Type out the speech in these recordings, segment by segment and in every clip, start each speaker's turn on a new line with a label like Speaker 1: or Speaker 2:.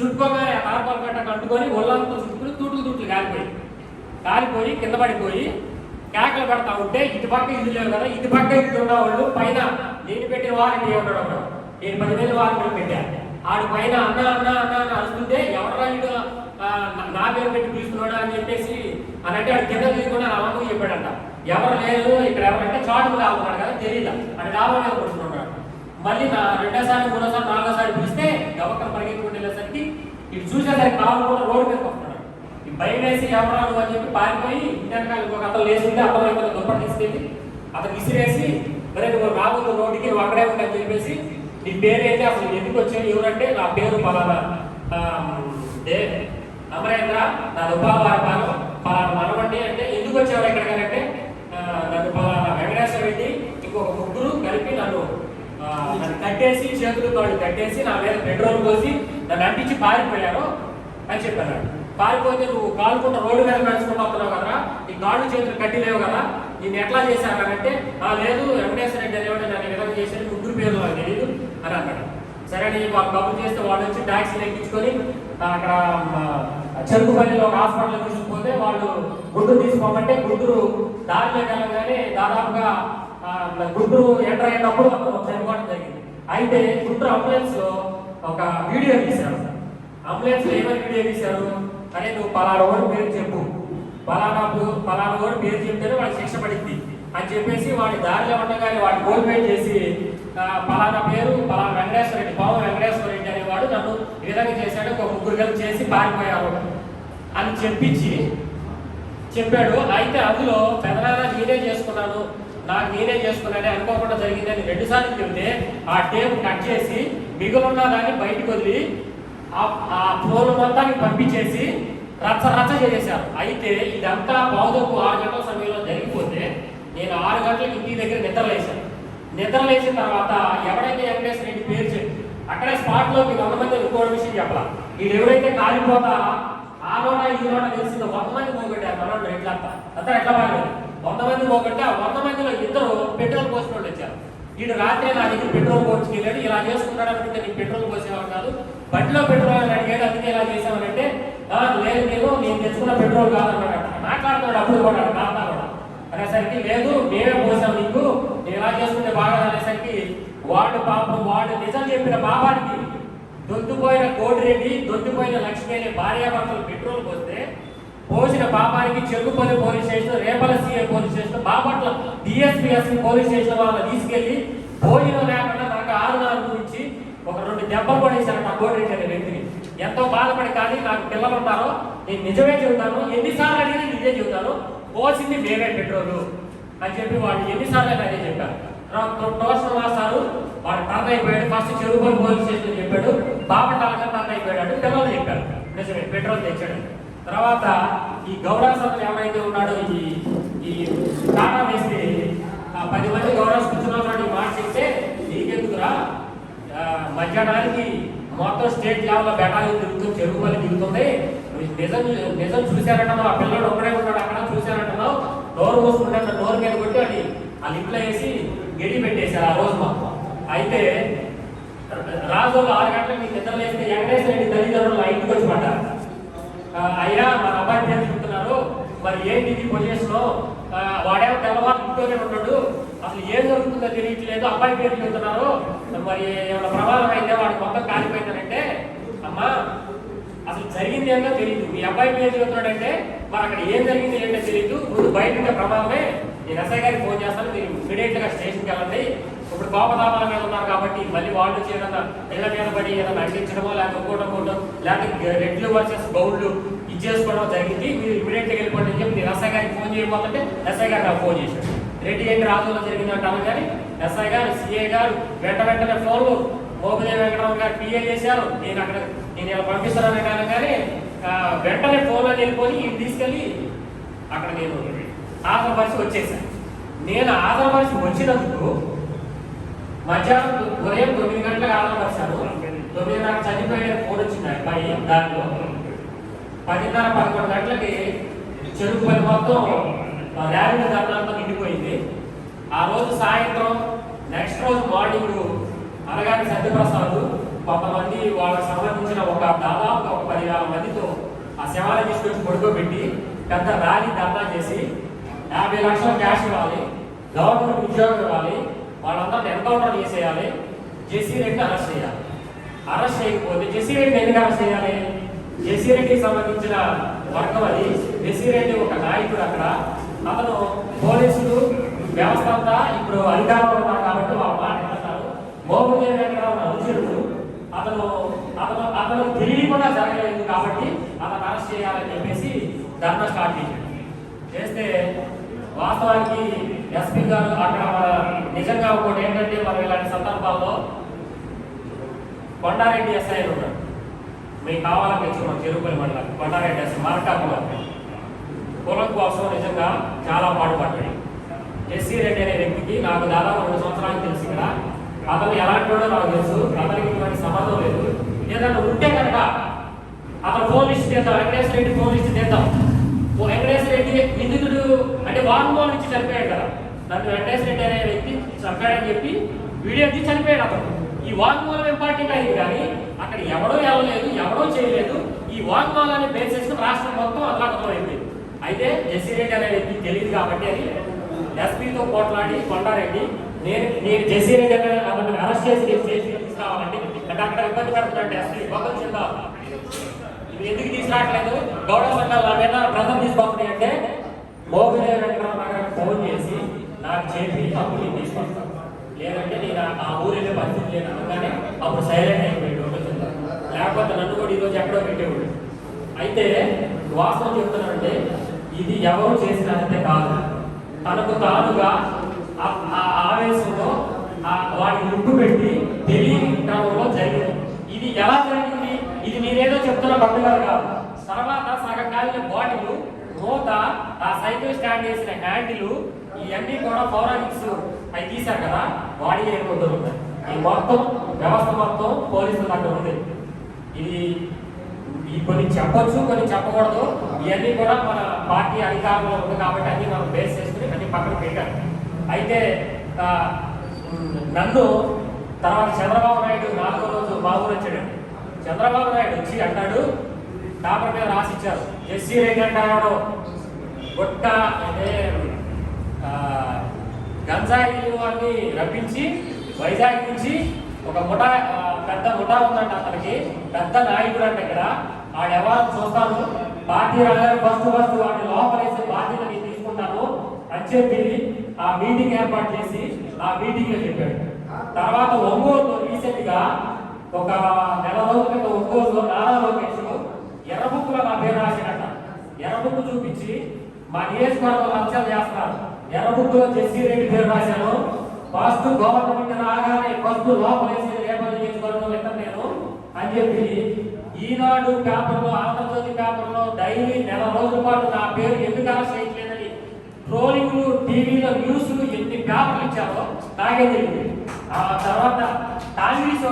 Speaker 1: చుట్టుకోగానే ఆ తారపాల కట్ట కట్టుకొని ఒళ్ళంతా చుట్టుకుని తూట్లు కాలిపోయి కింద పడిపోయి కేకలు పెడతా ఉంటే ఇటు పక్క ఇల్లు లేవు కదా, ఇటు పక్క ఇల్లు ఉన్న వాళ్ళు పైన నేను పెట్టిన వారంటీ ఉన్నాడు అక్కడ, నేను 10,000 వారంటీ పెట్టాను. ఆడు పైన అన్న అన్న అన్న అని అరుస్తుంటే ఎవడరా వీడు నా పేరు పెట్టి పిలుస్తున్నాడు అని చెప్పేసి అని అంటే ఆడు కింద తీసుకుని అమ్మకు చెప్పాడంట. ఎవరు లేదు ఇక్కడ, ఎవరంటే చాటుకు రావుతున్నాడు కదా తెలియదా అని రావాలని అనుకుంటున్నాడు. మళ్ళీ నా రెండోసారి మూడోసారి నాలుగోసారి పిలిస్తే గవకం పరిగెత్తుకుంటూ వెళ్ళేసరికి ఇటు చూసేసరికి కావాలి కూడా రోడ్డు మీదకి వస్తున్నాడు. ఈ భయం వేసి ఎవరాలు అని చెప్పి పారిపోయి ఇంటికాల ఇంకొక అతను లేచి ఉంటే అతను ఇతను దుప్పటి తీసుకెళ్ళి అతను విసిరేసి మరి నువ్వు రాబోతు రోడ్డుకి నువ్వు అక్కడే ఉంటాయని చెప్పేసి నీ పేరైతే అసలు ఎందుకు వచ్చాను ఎవరంటే నా పేరు పలానా అమరేంద్ర, నా ఉపావారపాలు పలానా మనవండి అంటే ఎందుకు వచ్చేవారు ఎక్కడికంటే నన్ను పలానా వెంకటేశ్వర రెడ్డి ఇంకొక ముగ్గురు కలిపి నన్ను కట్టేసి చేతులు తోడు కట్టేసి నా మీద పెట్రోల్ పోసి నన్ను అంటించి పారిపోయారు అని చెప్పాను. పారిపోతే నువ్వు కాలుకుంటా రోడ్డు మీద నడుచుకుంటూ వస్తున్నావు కదా, ఈ కాళ్ళు చేతులు కట్టిలేవు కదా, నేను ఎట్లా చేశానంటే లేదు వెంకటేశ్వర రెడ్డి అనేవాడు నన్ను విధంగా చేశాను, ముగ్గురు పేర్లు నాకు తెలియదు అని అన్నాడు. సరే నేను వాళ్ళు కబుర్ చేస్తే వాళ్ళు వచ్చి ట్యాక్సీలు ఎక్కించుకొని అక్కడ చెరుకుపల్లిలో ఒక హాస్పిటల్ తీసుకుపోతే వాళ్ళు గుంటూరు తీసుకోమంటే గుంటూరు దారిలోకి వెళ్ళగానే దాదాపుగా గుంటూరు ఎంటర్ అయినప్పుడు చనిపోవడం జరిగింది. అయితే గుంటూరు అంబులెన్స్ లో ఒక వీడియో తీశారు. అంబులెన్స్ లో ఏమైనా వీడియో తీశారు అరే నువ్వు పలానా వాడు పేరు చెప్పు, పలానా వాడు పేరు చెప్తేనే వాడికి శిక్ష పడింది అని చెప్పేసి వాడి దారిలో ఉండగానే వాడి కోల్పేట్ చేసి పలానా పేరు పలానా వెంకటేశ్వర రెడ్డి, పావు వెంకటేశ్వర రెడ్డి అనేవాడు నన్ను ఈ విధంగా చేశాడు, ఒక ముగ్గురు కలిసి చేసి పారిపోయారు అని చెప్పాడు. అయితే అందులో పెదనాన్న నేనే చేసుకున్నాను, నాకు నేనే చేసుకున్నానే అనుకోకుండా జరిగిందని 2 సార్లు చెబితే ఆ టేప్ కట్ చేసి మిగులున్న దాన్ని బయటకు వదిలి ఆ ఫోన్ మొత్తానికి పంపించేసి రచ్చ చేసేశారు. అయితే ఇదంతా పావుదకు 6 గంటల సమయంలో జరిగిపోతే నేను 6 గంటలకు ఇంటి దగ్గర నిద్రలేసిన తర్వాత ఎవడైతే వెంకటేశ్వర రెడ్డి పేరు చెప్పి అక్కడే స్పాట్ లోకి 100 మంది ఇంకో విషయం చెప్పాల, వీళ్ళు ఎవరైతే కాలిపోతా ఆ నోట ఈ నోట తెలిసిందో 100 మంది పోగొట్టారు. మనోళ్ళు ఎట్లా బాగా 100 మంది పోగొట్టే ఆ 100 మందిలో ఇద్దరు పెట్రోల్ పోసిన వాళ్ళు వచ్చారు. వీడు రాత్రి నా దగ్గర పెట్రోల్ పోసుకెళ్ళాడు, ఇలా చేసుకున్నాడు అనుకుంటే నీకు పెట్రోల్ పోసేవాడు కాదు, బండిలో పెట్రోల్ అని అడిగాడు, అందుకే ఇలా చేసామనంటే లేదు నేను తెచ్చుకున్న పెట్రోల్ కాదన్నాడు. మాట్లాడుతున్నాడు అప్పుడు కూడా నాతో కూడా అనేసరికి లేదు మేమే పోసాం నీకు, నేను ఇలా చేసుకుంటే బాగా అనేసరికి వాడు నిజం చెప్పిన బాబానికి దొద్దుపోయిన కోటిరెడ్డి దొద్దుపోయిన లక్ష్మి అనే భార్యాభర్తలు పెట్రోల్ పోసిన బాబానికి Cherukupalli police station, Repalle CI police station, Bapatla డిఎస్పీఎస్సీ పోలీస్ స్టేషన్ వాళ్ళని తీసుకెళ్లి భోజనం లేకుండా నాకు 6 నుంచి ఒక 2 దెబ్బలు పడేశారు ఆ కోటిరెడ్డి అనే వ్యక్తిని. ఎంతో బాధపడి కానీ నాకు పిల్లలు ఉన్నారో నేను నిజమే చెబుతాను, ఎన్నిసార్లు అడిగినా నిజే చెబుతాను, పోసింది మేమే పెట్రోలు అని చెప్పి వాళ్ళు ఎన్నిసార్లు అదే చెప్పారు. టోషన్ మాస్టారు వాడు టర్న్ అయిపోయాడు, ఫస్ట్ చెరుకుపల్లి పోలీస్ స్టేషన్ చెప్పాడు, బాపట్ల టర్న్ అయిపోయాడు, పిల్లలు చెప్పారు నిజమే పెట్రోల్ తెచ్చాడు. తర్వాత ఈ గౌరవసభలు ఎవరైతే ఉన్నాడో ఈ టాటా వేస్తే 10 మంది గౌరవ కూర్చున్నాడు మాట చెప్తే నీకెందుకురా మధ్యాహ్నానికి మొత్తం స్టేట్ లెవెల్లో బెటాలియన్ తిరుగుతుంది, చెరుకుపల్లి దిగుతుంది, నిజం చూశారంటున్నావు, ఆ పిల్లడు ఒక్కడే ఉన్నాడు అక్కడ చూశారంటున్నావు, నోరు మూసుకుంటే నోరు మీద కొట్టి అది ఆ లిప్లో వేసి గడి పెట్టేశారు ఆ రోజు మాకు. అయితే రాజులు 6 గంటలకు నిద్రలేస్తే వెంకటేశ్వర రెడ్డి తల్లిదండ్రులు ఇంటికి వచ్చి పడ్డారు. అయ్యా మన అబ్బాయి పేరు చెప్తున్నారు, మరి ఏంటి పొజిషన్, వాడేమో తెల్లవారు ఇంట్లోనే ఉన్నాడు, అసలు ఏం జరుగుతుందో తెలియట్లేదు, అబ్బాయి పేరు చెబుతున్నారు, మరి ఏమైనా ప్రమాదం అయితే వాడు మొత్తం కాలిపోయిందనంటే అమ్మా అసలు జరిగింది ఏంటో తెలియదు, మీ అబ్బాయి పేరు చెబుతున్నాడంటే మరి అక్కడ ఏం జరిగింది ఏంటో తెలియదు, ముందు బయట ఉంటే ప్రమాదమే, నేను ఎస్ఐ గారికి ఫోన్ చేస్తాను, మీరు ఇమీడియట్గా స్టేషన్కి వెళ్ళండి, ఇప్పుడు కోపతాపాల మీద ఉన్నారు కాబట్టి మళ్ళీ వాళ్ళు వచ్చి ఏదైనా ఇళ్ల మీద పడి ఏదైనా అంటించడమో లేకపోవడం లేకపోతే రెడ్లు వర్సెస్ గౌడ్లు ఇచ్చేసుకోవడం జరిగింది, మీరు ఇమీడియట్గా వెళ్ళిపోండి అని చెప్పి నేను ఎస్ఐ గారికి ఫోన్ చేయబోతుంటే ఎస్ఐ గారు నాకు ఫోన్ చేశాడు. రెడ్డి ఏంటి రాజుల్లో జరిగిందంటాను కానీ ఎస్ఐ గారు సిఐ గారు వెంటనే ఫోన్లు మోపిదేవి వెంకటరావు గారు పిఏ చేశారు, నేను ఇలా పంపిస్తున్నాను కానీ వెంటనే ఫోన్లో వెళ్ళిపోయి ఇవి తీసుకెళ్ళి అక్కడ నేను ఆంధ్రపరిచి వచ్చేసాను. నేను ఆంధ్రపరిచి వచ్చినందుకు మధ్యాహ్నం ఉదయం 9 గంటలకు ఆంధ్రపరిచాను, 9:30 చనిపోయే ఫోన్ వచ్చింది అబ్బాయి. దానిలో 10:30-11 గంటలకి చెరుకుపల్లి మొత్తం ర్యాలీ ధర్నాలతో నిండిపోయింది. ఆ రోజు సాయంత్రం నెక్స్ట్ రోజు మార్నింగ్ అనగానే సత్యప్రసాద్ కొంతమంది వాళ్ళకి సంబంధించిన ఒక దాదాపు శవాన్ని తీసుకొచ్చి పడుకోబెట్టి పెద్ద ర్యాలీ ధర్నా చేసి 50 లక్షల క్యాష్ ఇవ్వాలి, గవర్నమెంట్ ఉద్యోగం ఇవ్వాలి, వాళ్ళందరినీ ఎన్కౌంటర్ చేసేయాలి, జెసి రెడ్డిని అరెస్ట్ చేయాలి. అరెస్ట్ చేయకపోతే జెసి రెడ్డిని ఎందుకు అరెస్ట్ చేయాలి? జెసి రెడ్డికి సంబంధించిన వర్గం అది. జెసి రెడ్డి ఒక నాయకుడు అక్కడ. అతను పోలీసులు వ్యవస్థ అంతా ఇప్పుడు అధికారంలో ఉన్నారు కాబట్టి వాళ్ళ మాట వింటారు. మోహన్ అనుచరుడు అతను అతను అతను తెలియకుండా జరగలేదు కాబట్టి అతను అరెస్ట్ చేయాలని చెప్పేసి ధర్నా స్టార్ట్ చేస్తే వాస్తవానికి ఎస్పీ గారు అక్కడ నిజంగా ఒకటి ఏంటంటే మనం ఇలాంటి సందర్భాల్లో కొండారెడ్డి ఎస్ఐ ఉన్నాడు. మీకు కావాలని తెచ్చుకున్నాం చెరుపల్లి మండలం కొండారెడ్డి ఎస్ఐ మార్కాపులో కులం కోసం నిజంగా చాలా పాటుపడ్డాడు. జెసి రెడ్డి అనే వ్యక్తికి నాకు దాదాపు 2 సంవత్సరాలు తెలుసు. ఇక్కడ అతను ఎలాంటి వాడో నాకు తెలుసు. అతనికి ఇటువంటి సంబంధం లేదు. ఏదన్నా ఉంటే కనుక అతను ఫోన్ లిస్ట్ చేద్దాం, వెంకటేశ్వర రెడ్డి ఫోన్ లిస్ట్ చేద్దాం. వెంకటేశ్వర రెడ్డి నిందితుడు అంటే వాంగ్మూలం ఇచ్చి చనిపోయాడు కదా. నన్ను వెంకటేశ్వర రెడ్డి అనే వ్యక్తి చంపాడని చెప్పి వీడియో తీసి చనిపోయాడు అతను. ఈ వాంగ్మూలం ఇంపార్టెంట్ అయింది కానీ అక్కడ ఎవడో వెళ్ళలేదు, ఎవడో చేయలేదు. ఈ వాంగ్మూలాన్ని బేస్ చేసుకుని రాష్ట్రం మొత్తం అతలాకుతం అయిపోయింది. అయితే జెసి రెడ్డి అనే వ్యక్తి తెలియదు కాబట్టి అని ఎస్పీతో పోట్లాడి కొండారెడ్డి నేను జెసి రెడ్డి అనే అతను అరెస్ట్ చేసి తీసుకురావాలంటే అంటే అక్కడ ఇబ్బంది పెడుతున్నాడు ఎస్పీ గౌతమ్ సింగ్. ఇవి ఎందుకు తీసుకురావట్లేదు? గౌడ సంఘాలు నా మీద ప్రజలు తీసుకొస్తున్నాయి అంటే మోహన్ వెంకటరావు ఫోన్ చేసి నాకు చెప్పి అప్పుడు నేను తీసుకొస్తాను, లేదంటే నేను ఆ ఊరు వెళ్ళే పరిస్థితి లేదు అనగానే అప్పుడు సైలెంట్ అయిపోయాడు. లేకపోతే నన్ను కూడా ఈరోజు ఎక్కడో పెట్టేవాడు. అయితే వాస్తవం చెప్తున్నానంటే ఇది ఎవరు చేసిన హత్య కాదు. తనకు తానుగా ఆవేశంలో వాడిని ముట్టు పెట్టి తెలియని క్రమంలో జరిగింది. ఇది ఎలా జరిగింది? ఇది నేనేదో చెప్తున్న పండుగ కాదు. తర్వాత సగం కాలిన బాటిల్, మూత, ఆ సైకిల్ స్టాండ్ చేసిన హ్యాండిల్ ఇవన్నీ కూడా పౌరాణిక్స్ అవి తీశారు కదా, వాడి ఏమవుతుంది. ఈ మొత్తం వ్యవస్థ మొత్తం పోలీసుల దగ్గర ఉంది. ఇది కొన్ని చెప్పొచ్చు, కొన్ని చెప్పకూడదు. ఇవన్నీ కూడా మన పార్టీ అధికారంలో ఉంది కాబట్టి అన్ని మనం బేస్ చేసుకుని అన్ని పక్కన పెట్టారు. అయితే నన్ను తర్వాత చంద్రబాబు నాయుడు 4వ రోజు మా ఊరు వచ్చాడు. చంద్రబాబు నాయుడు వచ్చి అంటాడు, పేపర్ మీద రాసిచ్చారు, జెసి రెడ్డి అంటాడు గుట్ట అంటే గంజాయిలు అన్ని రప్పించి వైజాగ్ నుంచి ఒక ముఠా, పెద్ద ముఠా ఉందంట. అతనికి పెద్ద నాయకుడు అంటే ఇక్కడ ఆడెవరు చూస్తాను, పార్టీ రంగాన్ని ఫస్ట్ వాడిని లోపలేసే బాధ్యత నేను తీసుకుంటాను అని చెప్పి ఆ మీటింగ్ ఏర్పాటు చేసి ఆ మీటింగ్ లో చెప్పాడు. తర్వాత ఒంగోలు రీసెంట్ గా ఒక నెల రోజుల క్రితం ఒంగోలులో నారా లోకేష్ ఎర్రబుక్కులో నా పేరు రాశాడట. ఎర్రబుక్కు చూపించి మా నియోజకవర్గంలో లంచాలు చేస్తున్నారు, ఎర్రబుక్కులో జెసి రెడ్డి పేరు రాశాను, ఫస్ట్ గవర్నమెంట్ రాగానే ఫస్ట్ లోపలేసి రేపటి నియోజకవర్గంలో ఇస్తాను నేను అని చెప్పి ఈనాడు పేపర్లో, ఆంధ్రజ్యోతి పేపర్లో డైలీ నెల రోజుల పాటు నా పేరు ఎందుకు అరెస్ట్ చేయట్లేదని ట్రోలింగ్లు, టీవీలో న్యూస్లు ఎన్ని పేపర్లు ఇచ్చారో నాకే తెలియదు. ఆ తర్వాత కాంగ్రెస్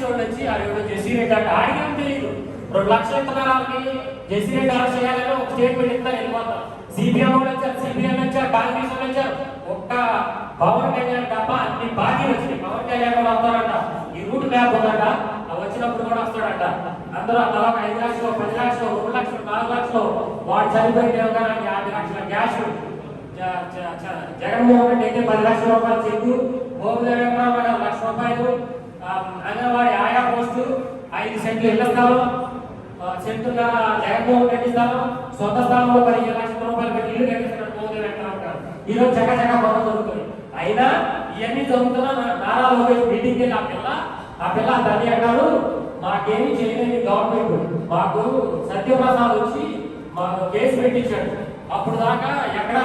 Speaker 1: వాళ్ళు వచ్చి ఆవిడ జెసి రెడ్డి అంటే ఆడికేం తెలియదు. 2 లక్షల ఇత్తనాలకి జెసి రెడ్డి అరెస్ట్ చేయాలని ఒక స్టేట్మెంట్ ఇస్తారు, వెళ్ళిపోతాం. సిపిఎం వాళ్ళు వచ్చారు, సిపిఎం వచ్చారు, కాంగ్రెస్ వాళ్ళు వచ్చారు. ఒక్క పవన్ కళ్యాణ్ తప్ప అన్ని పార్టీలు వచ్చినాయి. పవన్ కళ్యాణ్ వాళ్ళు వస్తారంట, ఈ రూట్ మ్యాప్ ఉందంట, వచ్చినప్పుడు కూడా వస్తాడంట. అందరూ తలా 5 లక్షలు, 10 లక్షలు, 2 లక్షలు, 4 లక్షలు వాడు చనిపోయితే 50 లక్షల క్యాష్. జగన్మోహన్ రెడ్డి అయితే 10 లక్షల రూపాయలు చెక్కు, మోహన్ వెంకటరావు 1 లక్ష రూపాయలు, అంగన్వాడి ఆయా పోస్టు, 5 సెంట్లు ఇళ్ల స్థలం, సెంటున్న జగన్మోహన్ రెడ్డి స్థలం, సొంత స్థలంలో 15 లక్షల రూపాయలు పెట్టి ఇల్లు కట్టిస్తున్నాడు మోహన్ వెంకటరావు గారు. ఈరోజు చక్కగా పనులు జరుగుతుంది. అయినా ఇవన్నీ జరుగుతున్నా నారా లోకేష్ మీటింగ్కి వెళ్ళి ఆ పిల్ల దాన్ని అంటారు, మాకేమీ చేయలేని గవర్నమెంట్, మాకు సత్యప్రసాద్ వచ్చి మాకు కేసు పెట్టించాడు. అప్పుడు దాకా ఎక్కడా